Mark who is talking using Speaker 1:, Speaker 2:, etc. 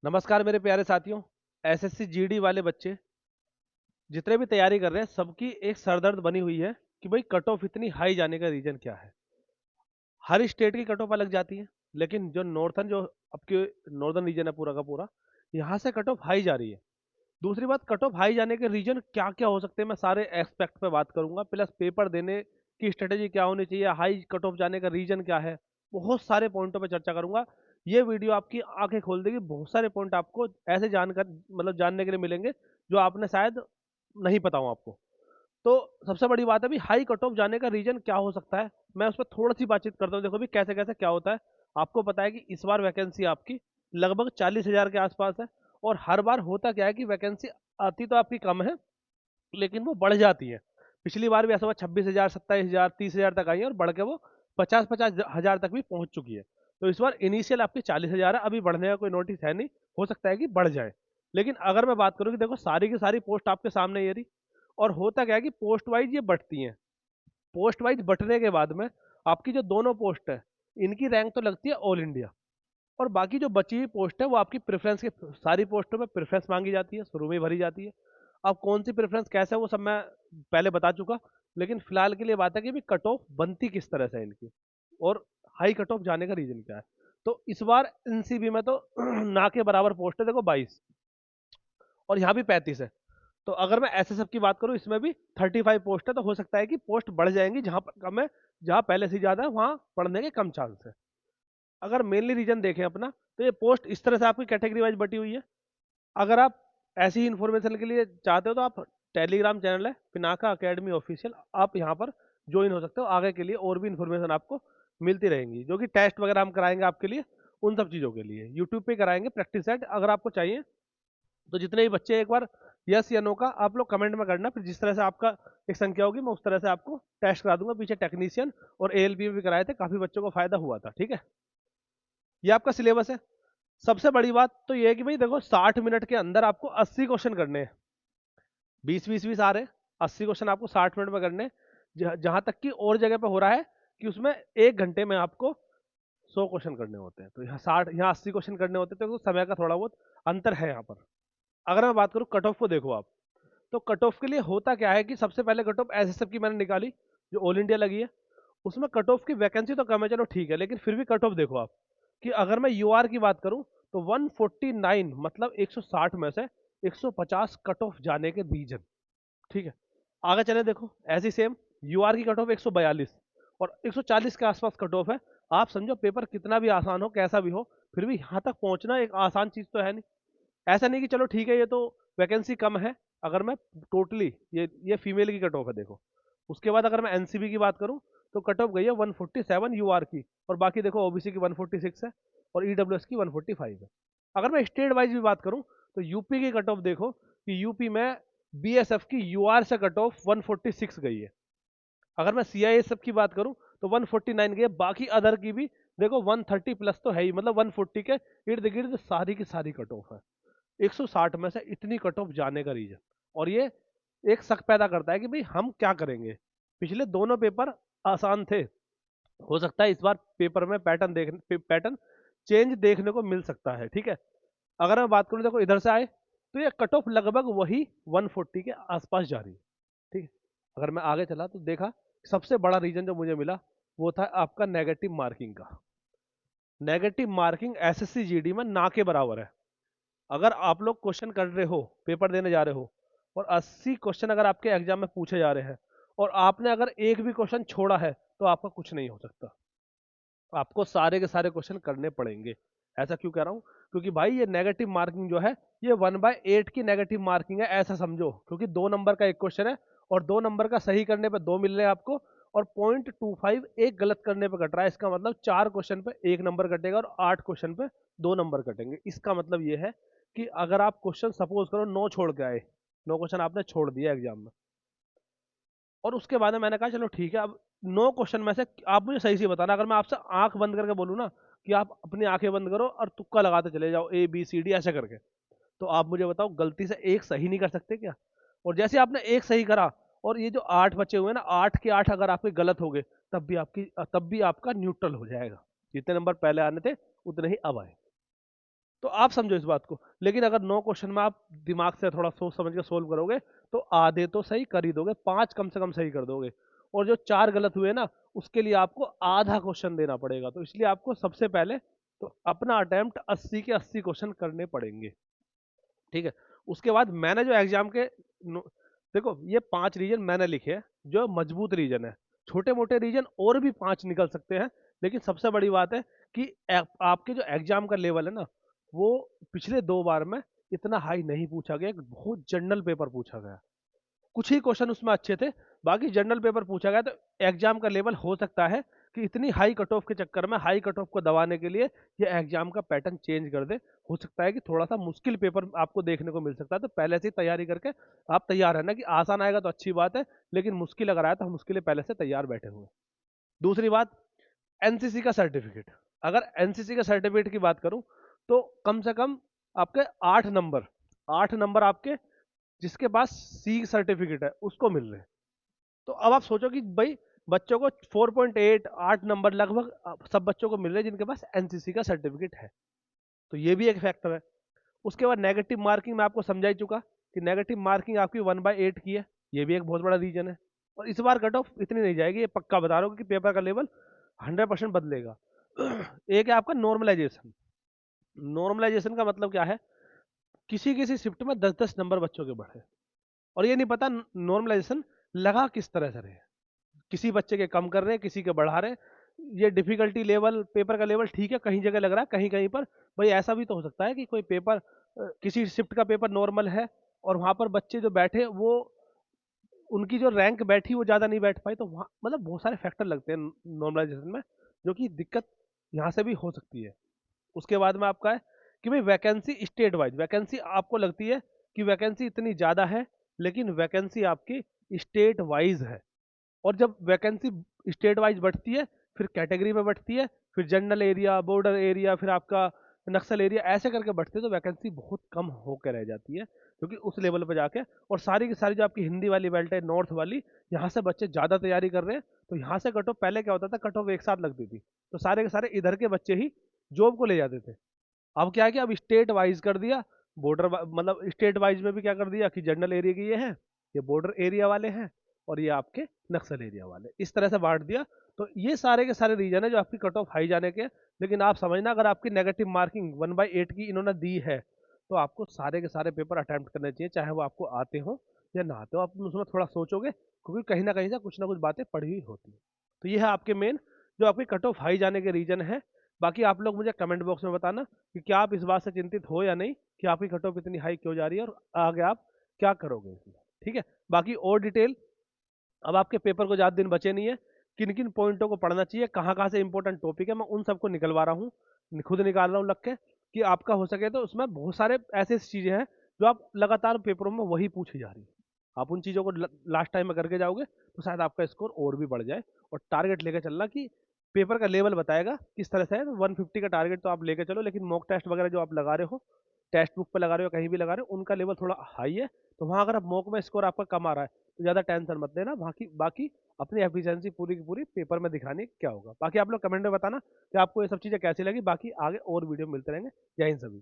Speaker 1: नमस्कार मेरे प्यारे साथियों। एसएससी जीडी वाले बच्चे जितने भी तैयारी कर रहे हैं सबकी एक सरदर्द बनी हुई है कि भाई कट ऑफ इतनी हाई जाने का रीजन क्या है। हर स्टेट की कट ऑफ अलग जाती है, लेकिन जो नॉर्थन जो आपके नॉर्दर्न रीजन है पूरा का पूरा, यहाँ से कट ऑफ हाई जा रही है। दूसरी बात, कट ऑफ हाई जाने के रीजन क्या क्या हो सकते हैं मैं सारे एस्पेक्ट पे बात करूंगा, प्लस पेपर देने की स्ट्रेटेजी क्या होनी चाहिए, हाई कट ऑफ जाने का रीजन क्या है, बहुत सारे पॉइंटों पे चर्चा करूंगा। ये वीडियो आपकी आंखें खोल देगी, बहुत सारे पॉइंट आपको ऐसे जानकर मतलब जानने के लिए मिलेंगे जो आपने शायद नहीं पता हो आपको। तो सबसे बड़ी बात है भी हाई कट ऑफ जाने का रीजन क्या हो सकता है, मैं उस पर थोड़ी सी बातचीत करता हूँ। देखो भी कैसे कैसे क्या होता है। आपको पता है कि इस बार वैकेंसी आपकी लगभग 40,000 के आसपास है, और हर बार होता क्या है कि वैकेंसी आती तो आपकी कम है, लेकिन वो बढ़ जाती है। पिछली बार भी ऐसा हुआ, 26,000, 27,000, 30,000 तक आई है, और बढ़ के वो 50,000 तक भी पहुंच चुकी है। तो इस बार इनिशियल आपकी 40,000 है, अभी बढ़ने का कोई नोटिस है नहीं, हो सकता है कि बढ़ जाए। लेकिन अगर मैं बात करूँ कि देखो सारी की सारी पोस्ट आपके सामने ये रही, और होता क्या है कि पोस्ट वाइज ये बढ़ती हैं। पोस्ट वाइज बढ़ने के बाद में आपकी जो दोनों पोस्ट है, इनकी रैंक तो लगती है ऑल इंडिया, और बाकी जो बची हुई पोस्ट है वो आपकी प्रेफरेंस के, सारी पोस्टों में प्रेफरेंस मांगी जाती है, शुरू में ही भरी जाती है। अब कौन सी प्रेफरेंस कैसे है वो सब मैं पहले बता चुका, लेकिन फिलहाल के लिए बात है कि भी कट ऑफ बनती किस तरह से है इनकी, और हाई कट ऑफ जाने का रीजन क्या है। तो इस बार एनसीबी में तो ना के बराबर पोस्ट है, देखो 22, और यहाँ भी 35 है। तो अगर मैं एसएसएफ की बात करूँ, इसमें भी 35 पोस्ट है, तो हो सकता है कि पोस्ट बढ़ जाएंगी, जहां पर कम है, जहां पहले से ज्यादा है वहां पढ़ने के कम चांस है। अगर मेनली रीजन देखें अपना, तो ये पोस्ट इस तरह से आपकी कैटेगरी वाइज बटी हुई है। अगर आप ऐसी ही इन्फॉर्मेशन के लिए चाहते हो तो आप टेलीग्राम चैनल है पिनाका अकेडमी ऑफिशियल, आप यहाँ पर ज्वाइन हो सकते हो। आगे के लिए और भी इन्फॉर्मेशन आपको मिलती रहेंगी, जो कि टेस्ट वगैरह हम कराएंगे आपके लिए, उन सब चीज़ों के लिए यूट्यूब पे कराएंगे प्रैक्टिस सेट। अगर आपको चाहिए तो जितने भी बच्चे, एक बार यस या नो का आप लोग कमेंट में करना, फिर जिस तरह से आपका एक संख्या होगी मैं उस तरह से आपको टेस्ट करा दूंगा। पीछे टेक्नीशियन और एएलबी में भी कराए थे, काफ़ी बच्चों को फायदा हुआ था। ठीक है, ये आपका सिलेबस है। सबसे बड़ी बात तो ये है कि भाई देखो 60 मिनट के अंदर आपको 80 क्वेश्चन करने हैं। 20 20 20 आ रहे हैं, 80 क्वेश्चन आपको 60 मिनट में करने हैं। जहां तक कि और जगह पे हो रहा है कि उसमें 1 घंटे में आपको 100 क्वेश्चन करने होते हैं। तो यहाँ 60, यहाँ 80 क्वेश्चन करने होते हैं, तो समय का थोड़ा बहुत अंतर है यहाँ पर। अगर मैं बात करूँ कट ऑफ को, देखो आप, तो कट ऑफ के लिए होता क्या है कि सबसे पहले कट ऑफ एसएसएफ की मैंने निकाली, जो ऑल इंडिया लगी है। उसमें कट ऑफ की वैकेंसी तो कम है, चलो ठीक है, लेकिन फिर भी कट ऑफ देखो आप, कि अगर मैं यूआर की बात करूं तो 149, मतलब 160 में से 150 कट ऑफ जाने के रीजन। ठीक है, आगे चले देखो, ऐसी सेम यूआर की कट ऑफ 142 और 140 के आसपास कट ऑफ है। आप समझो पेपर कितना भी आसान हो, कैसा भी हो, फिर भी यहाँ तक पहुंचना एक आसान चीज तो है नहीं। ऐसा नहीं कि चलो ठीक है ये तो वैकेंसी कम है। अगर मैं टोटली ये फीमेल की कट ऑफ है देखो। उसके बाद अगर मैं एनसीबी की बात करूं तो कट ऑफ गई है 147 यूआर की, और बाकी देखो ओबीसी की 146 है, और ईडब्ल्यूएस की 145 है। अगर मैं स्टेट वाइज भी बात करूं तो यूपी की कट ऑफ देखो, कि यूपी में बीएसएफ की यूआर से कट ऑफ 146 गई है। अगर मैं सीआईएसएफ की बात करूं तो 149 गई है, बाकी अदर की भी देखो 130 प्लस तो है ही, मतलब 140 के इर्द गिर्द सारी की सारी कट ऑफ है। 160 में से इतनी कट ऑफ जाने का रीजन, और ये एक शक पैदा करता है कि भाई हम क्या करेंगे। पिछले दोनों पेपर आसान थे, हो सकता है इस बार पेपर में पैटर्न चेंज देखने को मिल सकता है। ठीक है, अगर मैं बात करूं देखो इधर से आए तो ये कट ऑफ लगभग वही 140 के आसपास जा रही है। ठीक है, अगर मैं आगे चला तो देखा सबसे बड़ा रीजन जो मुझे मिला वो था आपका नेगेटिव मार्किंग का। नेगेटिव मार्किंग एसएससी जीडी में ना के बराबर है। अगर आप लोग क्वेश्चन कर रहे हो, पेपर देने जा रहे हो, और 80 क्वेश्चन अगर आपके एग्जाम में पूछे जा रहे हैं, और आपने अगर एक भी क्वेश्चन छोड़ा है, तो आपका कुछ नहीं हो सकता। आपको सारे के सारे क्वेश्चन करने पड़ेंगे। ऐसा क्यों कह रहा हूँ, क्योंकि भाई ये नेगेटिव मार्किंग जो है, ये 1/8 की नेगेटिव मार्किंग है, ऐसा समझो। क्योंकि 2 नंबर का एक क्वेश्चन है, और 2 नंबर का सही करने पे 2 मिल रहे हैं आपको, और 0.25 एक गलत करने पे कट रहा है। इसका मतलब 4 क्वेश्चन पे 1 नंबर कटेगा, और 8 क्वेश्चन पे 2 नंबर कटेंगे। इसका मतलब ये है कि अगर आप क्वेश्चन सपोज करो 9 छोड़ के आए, 9 क्वेश्चन आपने छोड़ दिया एग्जाम में, और उसके बाद में मैंने कहा चलो ठीक है, अब 9 क्वेश्चन में से आप मुझे सही से बताना। अगर मैं आपसे आंख बंद करके बोलूँ ना कि आप अपनी आंखें बंद करो और तुक्का लगाते चले जाओ, ए बी सी डी ऐसे करके, तो आप मुझे बताओ गलती से एक सही नहीं कर सकते क्या। और जैसे आपने एक सही करा, और ये जो 8 बचे हुए हैं ना, 8 के 8 अगर आपके गलत हो गए, तब भी आपका न्यूट्रल हो जाएगा। जितने नंबर पहले आने थे उतने ही अब आए। तो आप समझो इस बात को। लेकिन अगर 9 क्वेश्चन में आप दिमाग से थोड़ा सोच समझ के सोल्व करोगे तो आधे तो सही कर ही दोगे, 5 कम से कम सही कर दोगे। और जो 4 गलत हुए ना, उसके लिए आपको आधा क्वेश्चन देना पड़ेगा। तो इसलिए आपको सबसे पहले तो अपना अटेम्प्ट 80 के 80 क्वेश्चन करने पड़ेंगे, ठीक है। उसके बाद मैंने जो एग्जाम के देखो ये 5 रीजन मैंने लिखे हैं जो मजबूत रीजन है। छोटे मोटे रीजन और भी 5 निकल सकते हैं, लेकिन सबसे बड़ी बात है कि आपके जो एग्जाम का लेवल है ना, वो पिछले 2 बार में इतना हाई नहीं पूछा गया, एक बहुत जनरल पेपर पूछा गया। कुछ ही क्वेश्चन उसमें अच्छे थे, बाकी जनरल पेपर पूछा गया। तो एग्जाम का लेवल हो सकता है कि इतनी हाई कट ऑफ के चक्कर में हाई कट ऑफ को दबाने के लिए ये एग्जाम का पैटर्न चेंज कर दे। हो सकता है कि थोड़ा सा मुश्किल पेपर आपको देखने को मिल सकता है, तो पहले से ही तैयारी करके आप तैयार है ना, कि आसान आएगा तो अच्छी बात है, लेकिन मुश्किल अगर आया तो हम उसके लिए पहले से तैयार बैठे हुए। दूसरी बात, एनसीसी का सर्टिफिकेट। अगर एनसीसी के सर्टिफिकेट की बात करूं तो कम से कम आपके 8 नंबर, 8 नंबर आपके जिसके पास सी सर्टिफिकेट है उसको मिल रहे हैं। तो अब आप सोचो कि भाई बच्चों को 4.8 8 नंबर लगभग सब बच्चों को मिल रहे हैं जिनके पास एनसीसी का सर्टिफिकेट है। तो ये भी एक फैक्टर है। उसके बाद नेगेटिव मार्किंग मैं आपको समझा ही चुका कि नेगेटिव मार्किंग आपकी 1/8 की है, ये भी एक बहुत बड़ा रीजन है। और इस बार कट ऑफ इतनी नहीं जाएगी, ये पक्का बता रहा हूँ कि पेपर का लेवल 100% बदलेगा। एक है आपका नॉर्मलाइजेशन। नॉर्मलाइजेशन का मतलब क्या है, किसी किसी शिफ्ट में 10-10 नंबर बच्चों के बढ़े, और ये नहीं पता नॉर्मलाइजेशन लगा किस तरह से रहे। किसी बच्चे के कम कर रहे हैं, किसी के बढ़ा रहे हैं। ये डिफिकल्टी लेवल, पेपर का लेवल ठीक है, कहीं जगह लग रहा है, कहीं कहीं पर भाई ऐसा भी तो हो सकता है कि कोई पेपर किसी शिफ्ट का पेपर नॉर्मल है और वहां पर बच्चे जो बैठे वो उनकी जो रैंक बैठी वो ज्यादा नहीं बैठ पाई, तो वहाँ मतलब बहुत सारे फैक्टर लगते हैं नॉर्मलाइजेशन में, जो कि दिक्कत यहाँ से भी हो सकती है। उसके बाद में आपका है कि भाई वैकेंसी स्टेट वाइज, वैकेंसी आपको लगती है कि वैकेंसी इतनी ज़्यादा है, लेकिन वैकेंसी आपकी स्टेट वाइज है। और जब वैकेंसी स्टेट वाइज बढ़ती है, फिर कैटेगरी में बढ़ती है, फिर जनरल एरिया, बॉर्डर एरिया, फिर आपका नक्सल एरिया, ऐसे करके बढ़ते हैं, तो वैकेंसी बहुत कम होकर रह जाती है, क्योंकि उस लेवल पर जाके। और सारी की सारी जो आपकी हिंदी वाली बेल्ट है नॉर्थ वाली, यहाँ से बच्चे ज़्यादा तैयारी कर रहे हैं, तो यहाँ से कट ऑफ, पहले क्या होता था कट ऑफ एक साथ लगती थी, तो सारे के सारे इधर के बच्चे ही जॉब को ले जाते थे। अब क्या है कि अब स्टेट वाइज कर दिया, बॉर्डर मतलब स्टेट वाइज में भी क्या कर दिया कि जनरल एरिया के ये हैं, ये बॉर्डर एरिया वाले हैं, और ये आपके नक्सल एरिया वाले, इस तरह से बांट दिया। तो ये सारे के सारे रीजन है जो आपकी कट ऑफ हाई जाने के। लेकिन आप समझना, अगर आपकी नेगेटिव मार्किंग 1/8 की इन्होंने दी है, तो आपको सारे के सारे पेपर अटेम्प्ट करने चाहिए, चाहे वो आपको आते हो या ना आते हो। आप उसमें थोड़ा सोचोगे, क्योंकि कहीं ना कहीं से कुछ ना कुछ बातें पढ़ी हुई होती है। तो ये है आपके मेन जो आपकी कट ऑफ हाई जाने के रीजन है। बाकी आप लोग मुझे कमेंट बॉक्स में बताना कि क्या आप इस बात से चिंतित हो या नहीं, कि आपकी कट ऑफ इतनी हाई क्यों जा रही है और आगे आप क्या करोगे इसमें, ठीक है। बाकी और डिटेल, अब आपके पेपर को ज़्यादा दिन बचे नहीं है, किन किन पॉइंटों को पढ़ना चाहिए, कहाँ कहाँ से इंपॉर्टेंट टॉपिक है, मैं उन सबको निकलवा रहा हूँ, खुद निकाल रहा हूँ लग के, कि आपका हो सके तो उसमें बहुत सारे ऐसे चीज़ें हैं जो आप लगातार पेपरों में वही पूछी जा रही है। आप उन चीज़ों को लास्ट टाइम में करके जाओगे तो शायद आपका स्कोर और भी बढ़ जाए। और टारगेट लेके चलना कि पेपर का लेवल बताएगा किस तरह से है, तो 150 का टारगेट तो आप लेके चलो, लेकिन मॉक टेस्ट वगैरह जो आप लगा रहे हो, टेक्स्ट बुक पे लगा रहे हो, कहीं भी लगा रहे हो, उनका लेवल थोड़ा हाई है। तो वहाँ अगर आप मॉक में स्कोर आपका कम आ रहा है तो ज़्यादा टेंशन मत लेना, बाकी बाकी अपनी एफिशिएंसी पूरी की पूरी पेपर में दिखाने क्या होगा। बाकी आप लोग कमेंट में बताना कि आपको ये सब चीज़ें कैसी लगी। बाकी आगे और वीडियो मिलते रहेंगे। जय हिंद सभी।